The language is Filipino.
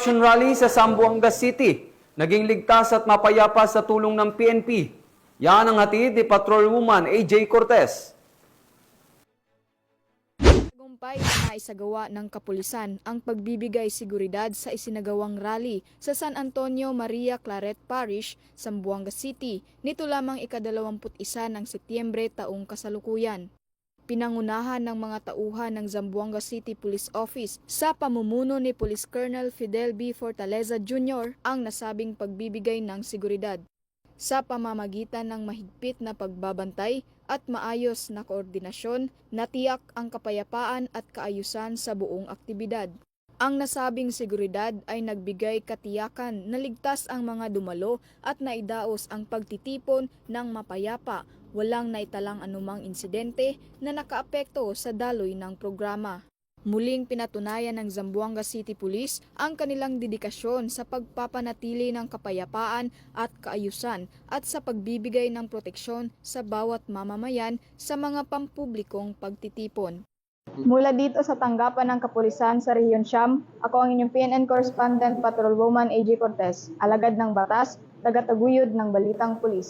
Rally sa Zamboanga City, naging ligtas at mapayapa sa tulong ng PNP. Yan ang hatid ni Patrolwoman AJ Cortez. Tagumpay na naisagawa ng kapulisan ang pagbibigay seguridad sa isinagawang rally sa San Antonio Maria Claret Parish, Zamboanga City, nito lamang ika-21 ng Setyembre taong kasalukuyan. Pinangunahan ng mga tauhan ng Zamboanga City Police Office sa pamumuno ni Police Colonel Fidel B. Fortaleza Jr. ang nasabing pagbibigay ng seguridad sa pamamagitan ng mahigpit na pagbabantay at maayos na koordinasyon, natiyak ang kapayapaan at kaayusan sa buong aktibidad. Ang nasabing seguridad ay nagbigay katiyakan na ligtas ang mga dumalo at naidaos ang pagtitipon ng mapayapa, walang naitalang anumang insidente na nakaapekto sa daloy ng programa. Muling pinatunayan ng Zamboanga City Police ang kanilang dedikasyon sa pagpapanatili ng kapayapaan at kaayusan at sa pagbibigay ng proteksyon sa bawat mamamayan sa mga pampublikong pagtitipon. Mula dito sa tanggapan ng kapulisan sa Rehiyon Siyam, ako ang inyong PNN Correspondent Patrolwoman AJ Cortez, alagad ng batas, tagataguyod ng Balitang Pulis.